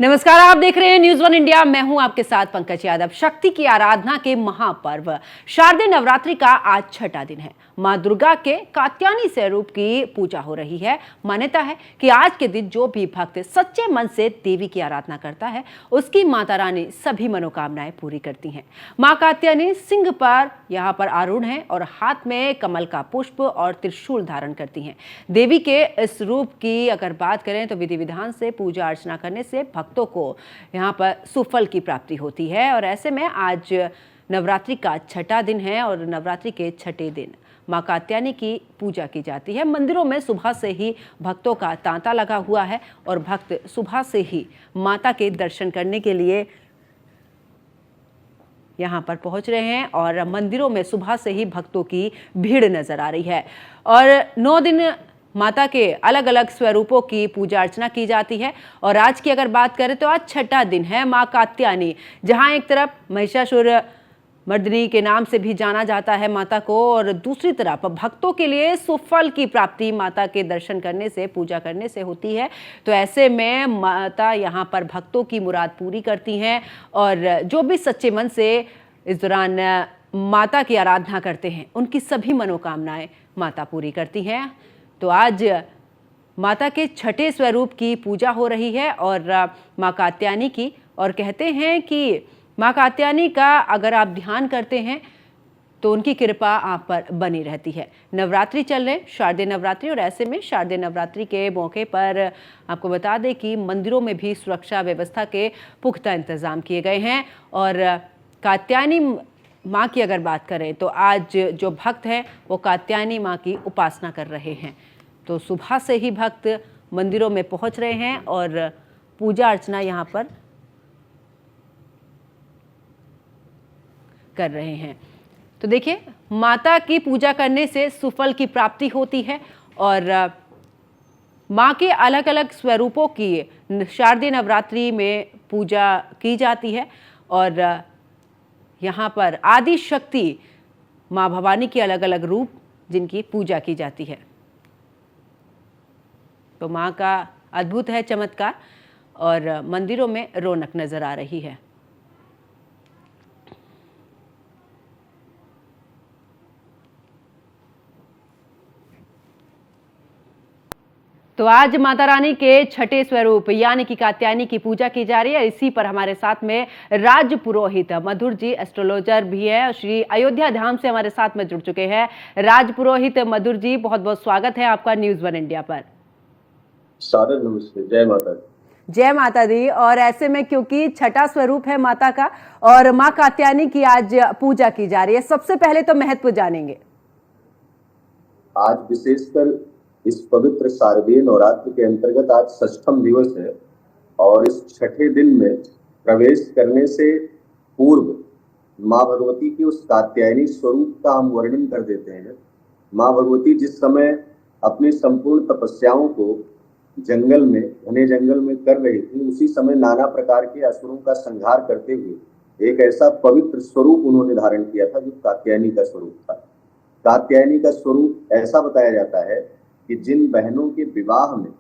नमस्कार, आप देख रहे हैं न्यूज़ वन इंडिया। मैं हूं आपके साथ पंकज यादव। शक्ति की आराधना के महापर्व शारदीय नवरात्रि का आज छठा दिन है। मां दुर्गा के कात्यायनी स्वरूप की पूजा हो रही है। मान्यता है कि आज के दिन जो भी भक्त सच्चे मन से देवी की आराधना करता है, उसकी माता रानी सभी मनोकामनाएं पूरी करती हैं। मां कात्यायनी सिंह पर यहाँ पर आरूढ़ हैं और हाथ में कमल का पुष्प और त्रिशूल धारण करती हैं। देवी के इस रूप की अगर बात करें तो विधि विधान से पूजा अर्चना करने से भक्तों को यहाँ पर सुफल की प्राप्ति होती है। और ऐसे में आज नवरात्रि का छठा दिन है और नवरात्रि के छठे दिन मां कात्यायनी की पूजा की जाती है। मंदिरों में सुबह से ही भक्तों का तांता लगा हुआ है और भक्त सुबह से ही माता के दर्शन करने के लिए यहाँ पर पहुंच रहे हैं और मंदिरों में सुबह से ही भक्तों की भीड़ नजर आ रही है। और 9 दिन माता के अलग अलग स्वरूपों की पूजा अर्चना की जाती है। और आज की अगर बात करें तो आज छठा दिन है मां कात्यायनी, जहां एक तरफ महिषासुर मर्दिनी के नाम से भी जाना जाता है माता को, और दूसरी तरफ भक्तों के लिए सुफल की प्राप्ति माता के दर्शन करने से, पूजा करने से होती है। तो ऐसे में माता यहाँ पर भक्तों की मुराद पूरी करती हैं और जो भी सच्चे मन से इस दौरान माता की आराधना करते हैं, उनकी सभी मनोकामनाएं माता पूरी करती हैं। तो आज माता के छठे स्वरूप की पूजा हो रही है और मां कात्यायनी की, और कहते हैं कि मां कात्यायनी का अगर आप ध्यान करते हैं तो उनकी कृपा आप पर बनी रहती है। नवरात्रि चल रहे, शारदीय नवरात्रि, और ऐसे में शारदीय नवरात्रि के मौके पर आपको बता दें कि मंदिरों में भी सुरक्षा व्यवस्था के पुख्ता इंतजाम किए गए हैं। और कात्यायनी माँ की अगर बात करें तो आज जो भक्त हैं वो कात्यायनी माँ की उपासना कर रहे हैं। तो सुबह से ही भक्त मंदिरों में पहुंच रहे हैं और पूजा अर्चना यहाँ पर कर रहे हैं। तो देखिए, माता की पूजा करने से सुफल की प्राप्ति होती है और माँ के अलग अलग स्वरूपों की शारदीय नवरात्रि में पूजा की जाती है। और यहाँ पर आदि शक्ति माँ भवानी के अलग अलग रूप जिनकी पूजा की जाती है। तो माँ का अद्भुत है चमत्कार और मंदिरों में रौनक नजर आ रही है। तो आज माता रानी के छठे स्वरूप यानी कि कात्यायनी की पूजा की जा रही है। इसी पर हमारे साथ में राज पुरोहित मधुर जी एस्ट्रोलॉजर भी है, श्री अयोध्या धाम से हमारे साथ में जुड़ चुके हैं। राज पुरोहित मधुर जी, बहुत बहुत स्वागत है आपका न्यूज़ वन इंडिया पर। सादर नमस्ते, जय माता दी। जय माता दी। और ऐसे में क्योंकि छठा स्वरूप है माता का और माँ कात्यायनी की आज पूजा की जा रही है, सबसे पहले तो महत्व जानेंगे। आज विशेषकर इस पवित्र शारदीय नवरात्र के अंतर्गत आज षष्ठम दिवस है और इस छठे दिन में प्रवेश करने से पूर्व माँ भगवती की उस कात्यायनी स्वरूप का हम वर्णन कर देते हैं। माँ भगवती जिस समय अपनी संपूर्ण तपस्याओं को जंगल में, घने जंगल में कर रही थी, उसी समय नाना प्रकार के असुरों का संहार करते हुए एक ऐसा पवित्र स्वरूप उन्होंने धारण किया था जो कात्यायनी का स्वरूप था। कात्यायनी का स्वरूप ऐसा बताया जाता है कि जिन बहनों के विवाह में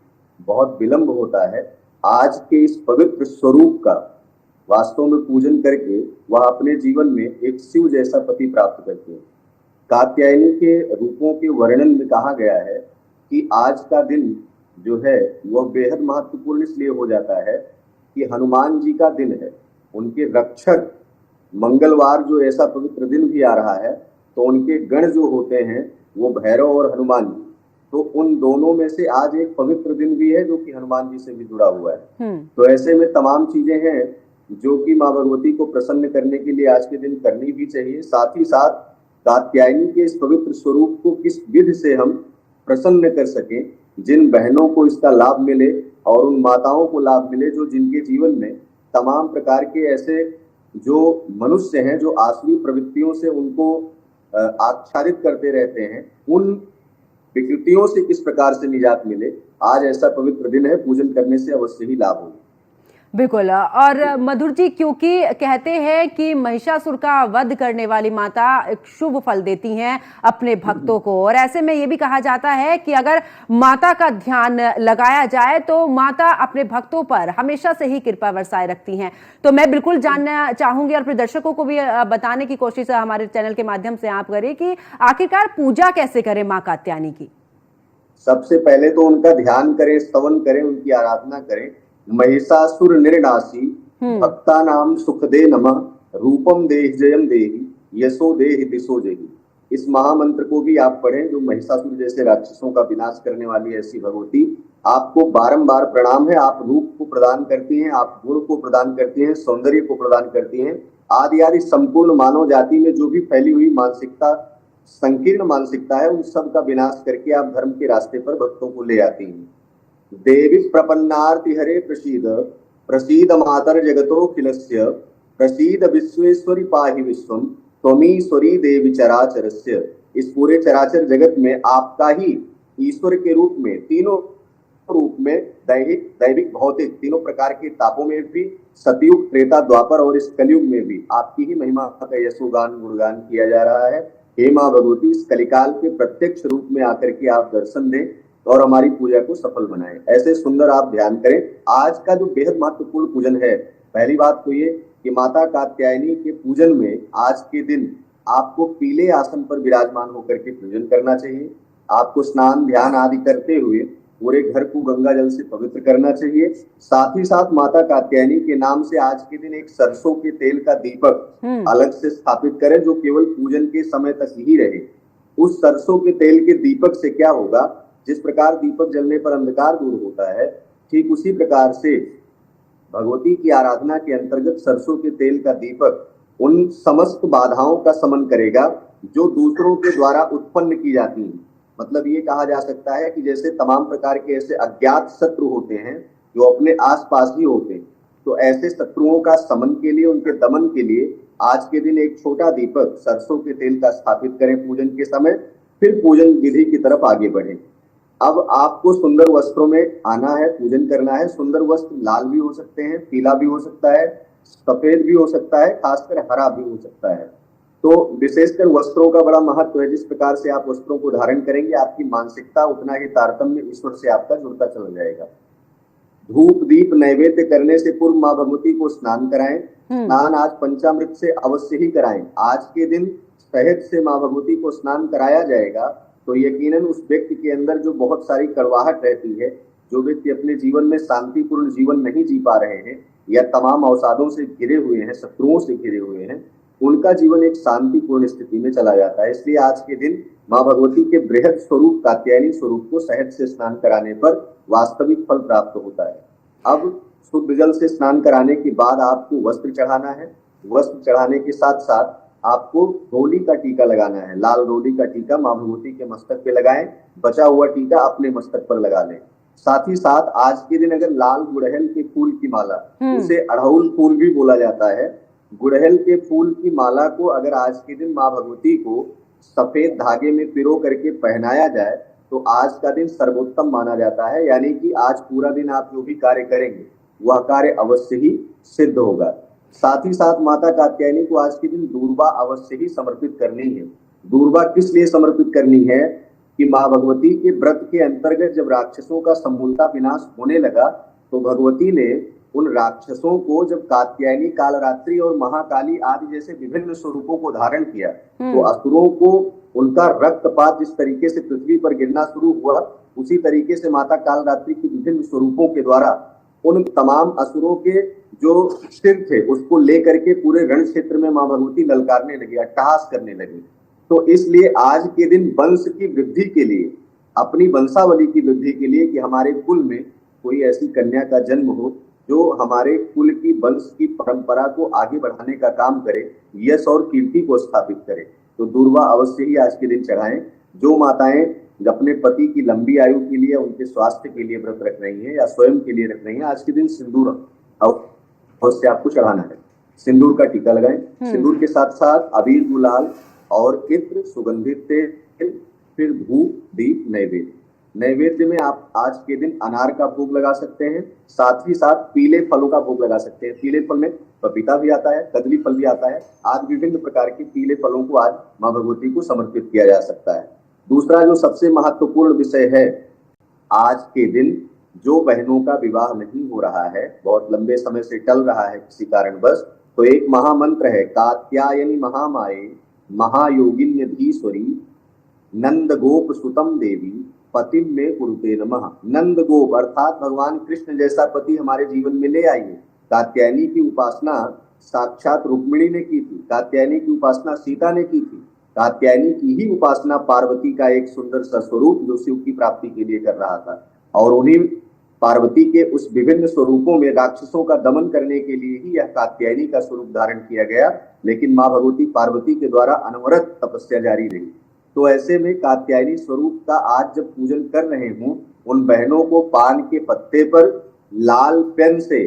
बहुत विलंब होता है, आज के इस पवित्र स्वरूप का वास्तव में पूजन करके वह अपने जीवन में एक शिव जैसा पति प्राप्त करते हैं। कात्यायनी के रूपों के वर्णन में कहा गया है कि आज का दिन जो है वह बेहद महत्वपूर्ण इसलिए हो जाता है कि हनुमान जी का दिन है। उनके रक्षक मंगलवार जो ऐसा पवित्र दिन भी आ रहा है, तो उनके गण जो होते हैं वो भैरव और हनुमान जी, तो उन दोनों में से आज एक पवित्र दिन भी है जो कि हनुमान जी से भी जुड़ा हुआ है। तो ऐसे में तमाम चीजें हैं जो कि माँ भगवती को प्रसन्न करने के लिए आज के दिन करनी भी चाहिए। साथ ही साथ कात्यायनी के इस पवित्र स्वरूप को किस विधि से हम प्रसन्न कर सकें, जिन बहनों को इसका लाभ मिले और उन माताओं को लाभ मिले जो जिनके जीवन में तमाम प्रकार के ऐसे जो मनुष्य हैं जो आसुरी प्रवृत्तियों से उनको आच्छादित करते रहते हैं, उन विकृतियों से किस प्रकार से निजात मिले। आज ऐसा पवित्र दिन है, पूजन करने से अवश्य ही लाभ होगा। बिल्कुल। और मधुर जी, क्योंकि कहते हैं कि महिषासुर का वध करने वाली माता एक शुभ फल देती हैं अपने भक्तों को, और ऐसे में ये भी कहा जाता है कि अगर माता का ध्यान लगाया जाए तो माता अपने भक्तों पर हमेशा से ही कृपा बरसाए रखती हैं। तो मैं बिल्कुल जानना चाहूंगी और अपने दर्शकों को भी बताने की कोशिश हमारे चैनल के माध्यम से आप करें कि आखिरकार पूजा कैसे करें मां कात्यायनी की। सबसे पहले तो उनका ध्यान करें, स्तवन करें, उनकी आराधना करें। महिषासुर निर्नाशी भक्ता नाम सुख दे नमः, रूपम देहि जयम देहि, यशो देहि दिशो जहि। इस महामंत्र को भी आप पढ़ें, जो महिषासुर जैसे राक्षसों का विनाश करने वाली ऐसी भगवती, आपको बारंबार प्रणाम है। आप रूप को प्रदान करती हैं, आप गुण को प्रदान करती हैं, सौंदर्य को प्रदान करती हैं। आदि आदि संपूर्ण मानव जाति में जो भी फैली हुई मानसिकता, संकीर्ण मानसिकता है, उन सब का विनाश करके आप धर्म के रास्ते पर भक्तों को ले आती हैं। देवी प्रपन्नार्ति हरे प्रसीद, प्रसीद मातर जगतो खिलस्य, प्रसीद विश्वेश्वरी पाहि विश्वम, त्वमीश्वरी देवी चराचरस्य। इस पूरे चराचर जगत में आपका ही ईश्वर के रूप में, तीनों रूप में, दैहिक दैविक भौतिक तीनों प्रकार के तापों में भी, सतयुग त्रेता द्वापर और इस कलयुग में भी आपकी ही महिमा का यशोगान गुणगान किया जा रहा है। हे मां भगवती, इस कलिकाल के प्रत्यक्ष रूप में आकर के आप दर्शन दें और हमारी पूजा को सफल बनाएं। ऐसे सुंदर आप ध्यान करें। आज का जो बेहद महत्वपूर्ण पूजन है, पहली बात तो ये कि माता कात्यायनी के पूजन में आज के दिन आपको पीले आसन पर विराजमान होकर के पूजन करना चाहिए। आपको स्नान ध्यान आदि करते हुए पूरे घर को गंगा जल से पवित्र करना चाहिए। साथ ही साथ माता कात्यायनी के नाम से आज के दिन एक सरसों के तेल का दीपक अलग से स्थापित करें, जो केवल पूजन के समय तक ही रहे। उस सरसों के तेल के दीपक से क्या होगा, जिस प्रकार दीपक जलने पर अंधकार दूर होता है, ठीक उसी प्रकार से भगवती की आराधना के अंतर्गत सरसों के तेल का दीपक उन समस्त बाधाओं का शमन करेगा जो दूसरों के द्वारा उत्पन्न की जाती हैं। मतलब ये कहा जा सकता है कि जैसे तमाम प्रकार के ऐसे अज्ञात शत्रु होते हैं जो अपने आसपास ही होते हैं, तो ऐसे शत्रुओं का शमन के लिए, उनके दमन के लिए आज के दिन एक छोटा दीपक सरसों के तेल का स्थापित करें पूजन के समय, फिर पूजन विधि की तरफ आगे बढ़ें। अब आपको सुंदर वस्त्रों में आना है, पूजन करना है। सुंदर वस्त्र लाल भी हो सकते हैं, पीला भी हो सकता है, सफेद भी हो सकता है, खासकर हरा भी हो सकता है। तो विशेषकर वस्त्रों का बड़ा महत्व है। जिस प्रकार से आप वस्त्रों को धारण करेंगे, आपकी मानसिकता उतना ही तारतम्य ईश्वर से आपका जुड़ता चला जाएगा। धूप दीप नैवेद्य करने से पूर्व मां भगवती को स्नान कराएं। स्नान आज पंचामृत से अवश्य ही कराएं। आज के दिन शहद से मां भगवती को स्नान कराया जाएगा तो यकीनन उस व्यक्ति के अंदर जो बहुत सारी कड़वाहट रहती है, जो व्यक्ति अपने जीवन में शांतिपूर्ण जीवन नहीं जी पा रहे हैं या तमाम अवसादों से घिरे हुए हैं, शत्रुओं से घिरे हुए हैं, उनका जीवन एक शांतिपूर्ण स्थिति में चला जाता है। इसलिए आज के दिन मां भगवती के बृहद स्वरूप कात्यायनी स्वरूप को शहद से स्नान कराने पर वास्तविक फल प्राप्त होता है। अब शुद्ध जल से स्नान कराने के बाद आपको वस्त्र चढ़ाना है। वस्त्र चढ़ाने के साथ साथ आपको रोली का टीका लगाना है। लाल रोली का टीका मां भगवती के मस्तक पे लगाएं, बचा हुआ टीका अपने मस्तक पर लगा लें। साथ ही साथ आज के दिन अगर लाल गुड़हल के फूल की माला, उसे अड़हुल फूल भी बोला जाता है, गुड़हल के फूल की माला को अगर आज के दिन मां भगवती को सफेद धागे में पिरो करके पहनाया जाए तो आज का दिन सर्वोत्तम माना जाता है। यानी कि आज पूरा दिन आप जो भी कार्य करेंगे वह कार्य अवश्य ही सिद्ध होगा। साथ ही साथ माता कात्यायनी को आज के दिन दूर्वा अवश्य ही समर्पित करनी है। दूर्वा किस लिए समर्पित करनी है कि मां भगवती के व्रत के अंतर्गत जब राक्षसों का समूलता विनाश होने लगा तो भगवती ने उन राक्षसों को, जब कात्यायनी, कालरात्रि और महाकाली आदि जैसे विभिन्न स्वरूपों को धारण किया तो असुरों को उनका रक्तपात जिस तरीके से पृथ्वी पर गिरना शुरू हुआ, उसी तरीके से माता कालरात्रि की विभिन्न स्वरूपों के द्वारा उन तमाम असुरों के जो सिर थे उसको लेकर के पूरे रण क्षेत्र में मां भगवती ललकारने लगी, अट्टहास करने लगी। तो इसलिए आज के दिन वंश की वृद्धि के लिए, अपनी वंशावली की वृद्धि के लिए कि हमारे कुल में कोई ऐसी कन्या का जन्म हो जो हमारे कुल की वंश की परंपरा को आगे बढ़ाने का काम करे, यश और कीर्ति को स्थापित करे, तो दूर्वा अवश्य ही आज के दिन चढ़ाएं। जो माताएं अपने पति की लंबी आयु के लिए, उनके स्वास्थ्य के लिए व्रत रख रही हैं या स्वयं के लिए रख रही हैं, आज के दिन सिंदूर अवश्य आपको चढ़ाना है। सिंदूर का टीका लगाएं। सिंदूर के साथ साथ अबीर, गुलाल और इत्र, सुगंधित तेल, फिर धूप दीप नैवेद्य, नैवेद्य में आप आज के दिन अनार का भोग लगा सकते हैं, साथ ही साथ पीले फलों का भोग लगा सकते हैं। पीले फल में पपीता भी आता है, कदली फल भी आता है। आज विभिन्न प्रकार के पीले फलों को आज माँ भगवती को समर्पित किया जा सकता है। दूसरा जो सबसे महत्वपूर्ण विषय है, आज के दिन जो बहनों का विवाह नहीं हो रहा है, बहुत लंबे समय से टल रहा है किसी कारणवश, तो एक महामंत्र है, कात्यायनी महामाये महायोगिन्य धीश्वरी नंद गोप सुतम देवी पतिम में कुरुते नमः। नंद गोप अर्थात भगवान कृष्ण जैसा पति हमारे जीवन में ले आइए। कात्यायनी की उपासना साक्षात रुक्मिणी ने की थी, कात्यायनी की उपासना सीता ने की थी, कात्यायनी की ही उपासना पार्वती का एक सुंदर सा स्वरूप जो शिव की प्राप्ति के लिए कर रहा था, और उन्हीं पार्वती के उस विभिन्न स्वरूपों में राक्षसों का दमन करने के लिए ही यह कात्यायनी का स्वरूप धारण किया गया। लेकिन माँ भगवती पार्वती के द्वारा अनवरत तपस्या जारी रही। तो ऐसे में कात्यायनी स्वरूप का आज जब पूजन कर रहे हूं, उन बहनों को पान के पत्ते पर लाल पेन से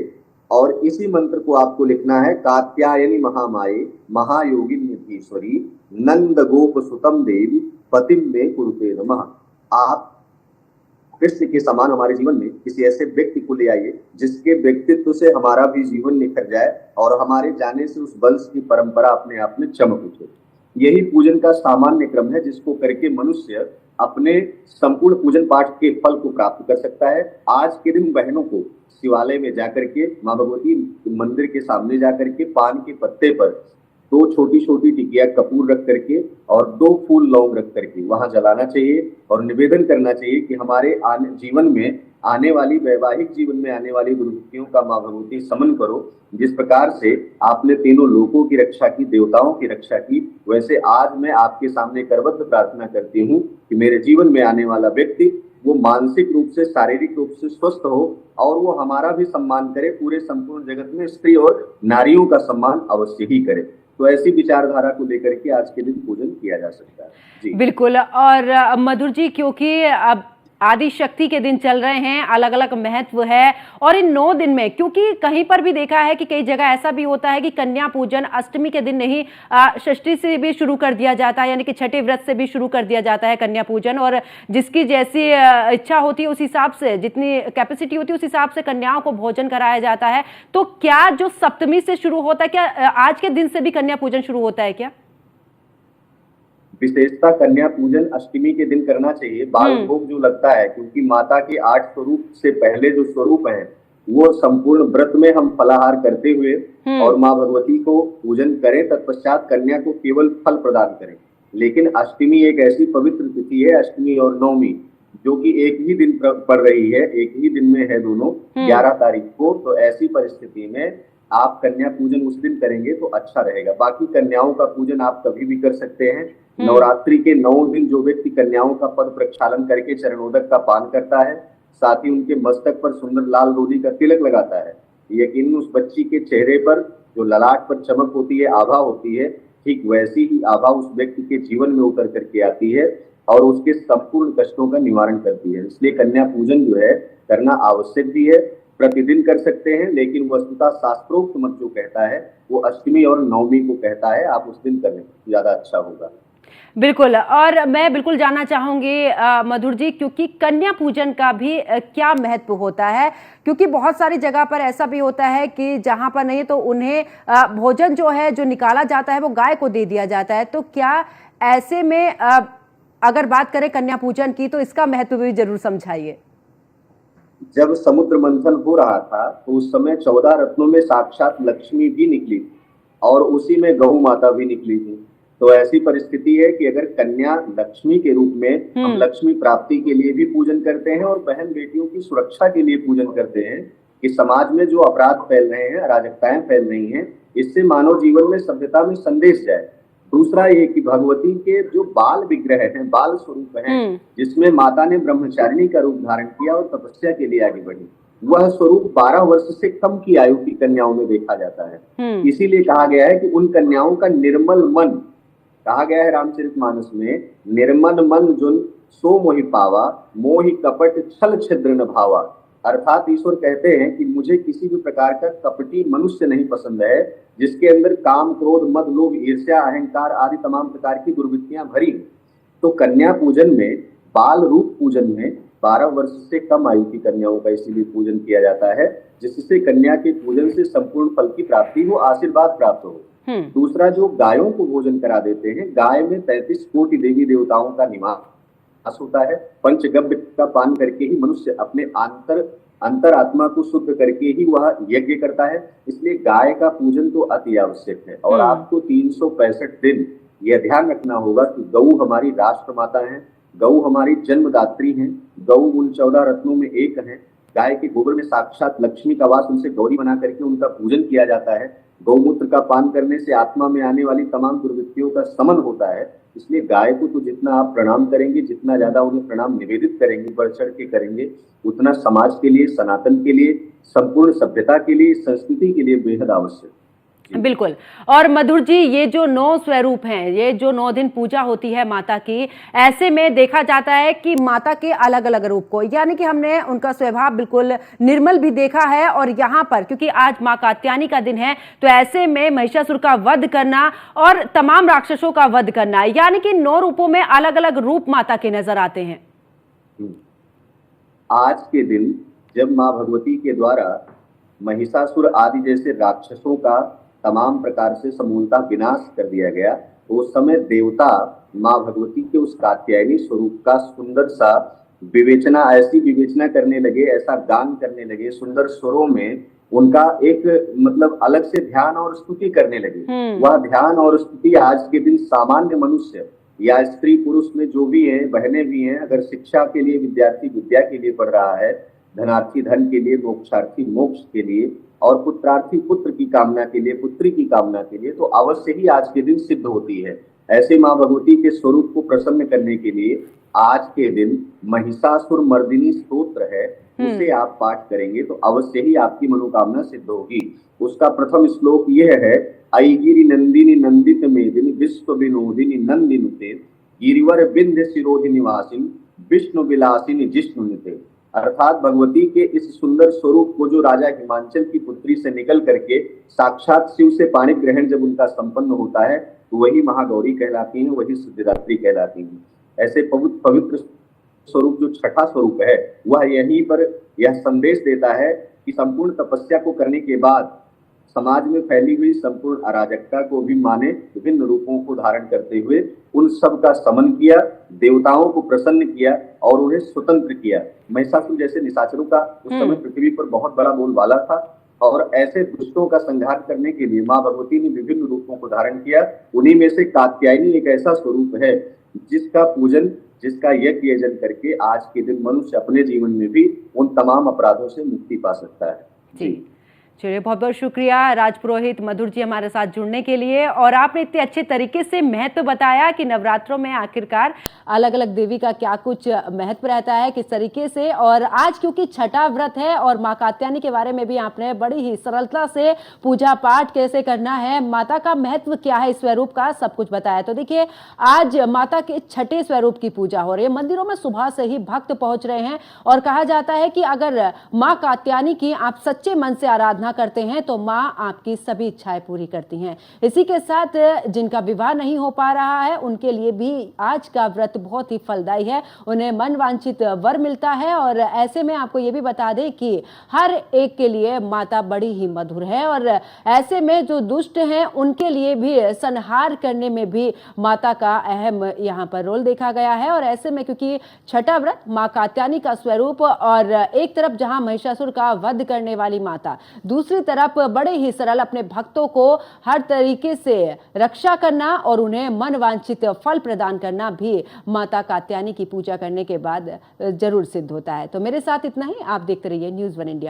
और इसी मंत्र को आपको लिखना है, कात्यायनी महामाये महायोगिनी धीश्वरी नंद गोप सुतम देवी पतिम में कुरुते नमः। आप कृष्ण के समान हमारे जीवन में किसी ऐसे व्यक्ति को ले आइए जिसके व्यक्तित्व से हमारा भी जीवन निखर जाए और हमारे जाने से उस वंश की परंपरा अपने आप में चमक उठे। यही पूजन का सामान्य क्रम है जिसको करके मनुष्य अपने संपूर्ण पूजन पाठ के फल को प्राप्त कर सकता है। आज के दिन बहनों को शिवालय में जाकर के माँ भगवती मंदिर के सामने जाकर के पान के पत्ते पर 2 छोटी छोटी टिकिया कपूर रख करके और 2 फूल लौंग रख करके वहां जलाना चाहिए और निवेदन करना चाहिए कि हमारे जीवन में आने वाली वैवाहिक जीवन में आने वाली दुर्गतियों का माँ भगवती समन करो। जिस प्रकार से आपने तीनों लोकों की रक्षा की, देवताओं की रक्षा की, वैसे आज मैं आपके सामने करबद्ध प्रार्थना करती हूँ कि मेरे जीवन में आने वाला व्यक्ति वो मानसिक रूप से शारीरिक रूप से स्वस्थ हो और वो हमारा भी सम्मान करे, पूरे संपूर्ण जगत में स्त्री और नारियों का सम्मान अवश्य ही करे। तो ऐसी विचारधारा को लेकर के आज के दिन पूजन किया जा सकता है। जी बिल्कुल। और मधुर जी, क्योंकि अब आदि शक्ति के दिन चल रहे हैं, अलग अलग महत्व है, और इन 9 दिन में क्योंकि कहीं पर भी देखा है कि कई जगह ऐसा भी होता है कि कन्या पूजन अष्टमी के दिन नहीं, षष्ठी से भी शुरू कर दिया जाता है, यानी कि छठे व्रत से भी शुरू कर दिया जाता है कन्या पूजन, और जिसकी जैसी इच्छा होती है उस हिसाब से, जितनी कैपेसिटी होती है उस हिसाब से कन्याओं को भोजन कराया जाता है। तो क्या जो सप्तमी से शुरू होता है, क्या आज के दिन से भी कन्या पूजन शुरू होता है क्या? विशेषता कन्या पूजन अष्टमी के दिन करना चाहिए। बाल भोग जो लगता है, क्योंकि माता के 8 स्वरूप से पहले जो स्वरूप है वो संपूर्ण व्रत में हम फलाहार करते हुए और माँ भगवती को पूजन करें, तत्पश्चात कन्या को केवल फल प्रदान करें। लेकिन अष्टमी एक ऐसी पवित्र तिथि है, अष्टमी और नवमी, जो कि एक ही दिन पड़ रही है, एक ही दिन में है दोनों, 11 तारीख को। तो ऐसी परिस्थिति में आप कन्या पूजन उस दिन करेंगे तो अच्छा रहेगा। बाकी कन्याओं का पूजन आप कभी भी कर सकते हैं। नवरात्रि के 9 दिन जो व्यक्ति कन्याओं का पद प्रक्षालन करके चरणोदक का पान करता है, साथ ही उनके मस्तक पर सुंदर लाल रोली का तिलक लगाता है, यकीनन उस बच्ची के चेहरे पर जो ललाट पर चमक होती है, आभा होती है, ठीक वैसी ही आभा उस व्यक्ति के जीवन में उतर करके आती है और उसके संपूर्ण कष्टों का निवारण करती है। इसलिए कन्या पूजन जो है करना आवश्यक भी है, प्रतिदिन कर सकते हैं, लेकिन वस्तुतः शास्त्रोक्त मत जो कहता है वो अष्टमी और नवमी को कहता है, आप उस दिन करें ज्यादा अच्छा होगा। बिल्कुल। और मैं बिल्कुल जानना चाहूंगी मधुर जी, क्योंकि कन्या पूजन का भी क्या महत्व होता है, क्योंकि बहुत सारी जगह पर ऐसा भी होता है कि जहां पर नहीं तो उन्हें भोजन जो है जो निकाला जाता है वो गाय को दे दिया जाता है। तो क्या ऐसे में अगर बात करें कन्या पूजन की तो इसका महत्व भी जरूर समझाइए। जब समुद्र मंथन हो रहा था तो उस समय 14 रत्नों में साक्षात लक्ष्मी भी निकली थी और उसी में गौ माता भी निकली थी। तो ऐसी परिस्थिति है कि अगर कन्या लक्ष्मी के रूप में हम लक्ष्मी प्राप्ति के लिए भी पूजन करते हैं और बहन बेटियों की सुरक्षा के लिए पूजन करते हैं कि समाज में जो अपराध फैल रहे हैं, अराजकताएं फैल रही हैं, इससे मानव जीवन में सभ्यता में संदेश जाए। दूसरा ये कि भगवती के जो बाल विग्रह हैं, बाल स्वरूप हैं, जिसमें माता ने ब्रह्मचारिणी का रूप धारण किया और तपस्या के लिए आगे बढ़ी, वह स्वरूप 12 वर्ष से कम की आयु की कन्याओं में देखा जाता है। इसीलिए कहा गया है कि उन कन्याओं का निर्मल मन, कहा गया है रामचरितमानस में, निर्मल मन जुन सो मोहि पावा मोहि कपट छल छिद्र न भावा। अर्थात ईश्वर कहते हैं कि मुझे किसी भी प्रकार का कपटी मनुष्य नहीं पसंद है जिसके अंदर काम, क्रोध, मद, लोभ, ईर्ष्या, अहंकार आदि तमाम प्रकार की दुर्वृत्तियां भरी। तो कन्या पूजन में, बाल रूप पूजन में 12 वर्ष से कम आयु की कन्याओं का इसीलिए पूजन किया जाता है, जिससे कन्या के पूजन से संपूर्ण फल की प्राप्ति हो, आशीर्वाद प्राप्त हो। दूसरा, जो गायों को भोजन करा देते हैं, गाय में 33 कोटि देवी देवताओं का निवास होता है। पंचगव्य का पान करके ही मनुष्य अपने अंतरात्मा को शुद्ध करके ही वह यज्ञ करता है, इसलिए गाय का पूजन तो अति आवश्यक है। और आपको 365 दिन यह ध्यान रखना होगा कि गऊ हमारी राष्ट्र माता है, गऊ हमारी जन्मदात्री है, गऊ उन 14 रत्नों में एक है। गाय के गोबर में साक्षात लक्ष्मी का वास, उनसे गौरी बना करके उनका पूजन किया जाता है। गौमूत्र का पान करने से आत्मा में आने वाली तमाम दुर्वृत्तियों का शमन होता है, इसलिए गाय को तो जितना आप प्रणाम करेंगे, जितना ज्यादा उन्हें प्रणाम निवेदित करेंगे, बढ़ चढ़ के करेंगे, उतना समाज के लिए, सनातन के लिए, संपूर्ण सभ्यता के लिए, संस्कृति के लिए बेहद आवश्यक। बिल्कुल। और मधुर जी, ये जो 9 स्वरूप हैं, ये जो 9 दिन पूजा होती है माता की, ऐसे में देखा जाता है कि माता के अलग अलग रूप को, यानी कि हमने उनका स्वभाव बिल्कुल निर्मल भी देखा है। और यहाँ पर क्योंकि आज माँ कात्यायनी का दिन है, तो ऐसे में महिषासुर का वध करना और तमाम राक्षसों का वध करना, यानी कि 9 रूपों में अलग अलग रूप माता के नजर आते हैं। आज के दिन जब माँ भगवती के द्वारा महिषासुर आदि जैसे राक्षसों का तमाम प्रकार से समूलता विनाश कर दिया गया, तो उस समय देवता माँ भगवती के उस कात्यायनी स्वरूप का सुंदर सा ऐसी विवेचना करने लगे, ऐसा गान करने लगे, सुंदर स्वरों में उनका एक मतलब अलग से ध्यान और स्तुति करने लगे। वह ध्यान और स्तुति आज के दिन सामान्य मनुष्य या स्त्री पुरुष में जो भी है, बहनें भी हैं, अगर शिक्षा के लिए विद्यार्थी विद्या के लिए पढ़ रहा है, धनार्थी धन के लिए, मोक्षार्थी मोक्ष के लिए, और पुत्रार्थी पुत्र की कामना के लिए, पुत्री की कामना के लिए, तो अवश्य ही आज के दिन सिद्ध होती है। ऐसे माँ भगवती के स्वरूप को प्रसन्न करने के लिए आज के दिन महिषासुर मर्दिनी स्तोत्र है, उसे आप पाठ करेंगे तो अवश्य ही आपकी मनोकामना सिद्ध होगी। उसका प्रथम श्लोक यह है, ऐगिरि नंदिनी नंदित मेदिनी विश्व विनोदिनी नंदिनुते गिरिवर विंध्य शिरोधि निवासिनी विष्णु विलासिनी जिष्णुनुते। अर्थात भगवती के इस सुंदर स्वरूप को जो राजा हिमांचल की पुत्री से निकल करके साक्षात शिव से पाणी ग्रहण जब उनका संपन्न होता है, तो वही महागौरी कहलाती हैं, वही सिद्धिदात्री कहलाती हैं। ऐसे पवित्र स्वरूप जो छठा स्वरूप है, वह यहीं पर यह संदेश देता है कि संपूर्ण तपस्या को करने के बाद समाज में फैली हुई संपूर्ण अराजकता को भी माने, विभिन्न रूपों को धारण करते हुए उन सब का समन किया, देवताओं को प्रसन्न किया और उन्हें स्वतंत्र किया। महिषासुर जैसे निशाचरों का उस समय पृथ्वी पर बहुत बड़ा बोलबाला था, और ऐसे दुष्टों का संहार करने के लिए माँ भगवती ने विभिन्न रूपों को धारण किया। उन्हीं में से कात्यायनी एक ऐसा स्वरूप है जिसका पूजन, जिसका यज्ञ करके आज के दिन मनुष्य अपने जीवन में भी उन तमाम अपराधों से मुक्ति पा सकता है। जी, चलिए, बहुत बहुत शुक्रिया राजपुरोहित मधुर जी हमारे साथ जुड़ने के लिए। और आपने इतने अच्छे तरीके से महत्व बताया कि नवरात्रों में आखिरकार अलग अलग देवी का क्या कुछ महत्व रहता है, किस तरीके से। और आज क्योंकि छठा व्रत है और माँ कात्यायनी के बारे में भी आपने बड़ी ही सरलता से पूजा पाठ कैसे करना है, माता का महत्व क्या है, स्वरूप का सब कुछ बताया। तो देखिए, आज माता के छठे स्वरूप की पूजा हो रही है। मंदिरों में सुबह से ही भक्त पहुंच रहे हैं और कहा जाता है कि अगर माँ कात्यायनी की आप सच्चे मन से आराधना करते हैं तो माँ आपकी सभी इच्छाएं पूरी करती हैं। इसी के साथ जिनका विवाह नहीं हो पा रहा है, उनके लिए भी आज का व्रत बहुत ही फलदायी है, उन्हें मन वांछित वर मिलता है। और ऐसे में आपको ये भी बता दें कि हर एक के लिए माता बड़ी ही मधुर है, और ऐसे में जो दुष्ट हैं उनके लिए भी संहार करने में भी माता का अहम यहाँ पर रोल देखा गया है। और ऐसे में क्योंकि छठा व्रत माँ कात्यायनी का स्वरूप, और एक तरफ जहां महिषासुर का वध करने वाली माता, दूसरी तरफ बड़े ही सरल अपने भक्तों को हर तरीके से रक्षा करना और उन्हें मन वांछित फल प्रदान करना भी माता कात्यायनी की पूजा करने के बाद जरूर सिद्ध होता है। तो मेरे साथ इतना ही। आप देखते रहिए न्यूज़ 1 इंडिया।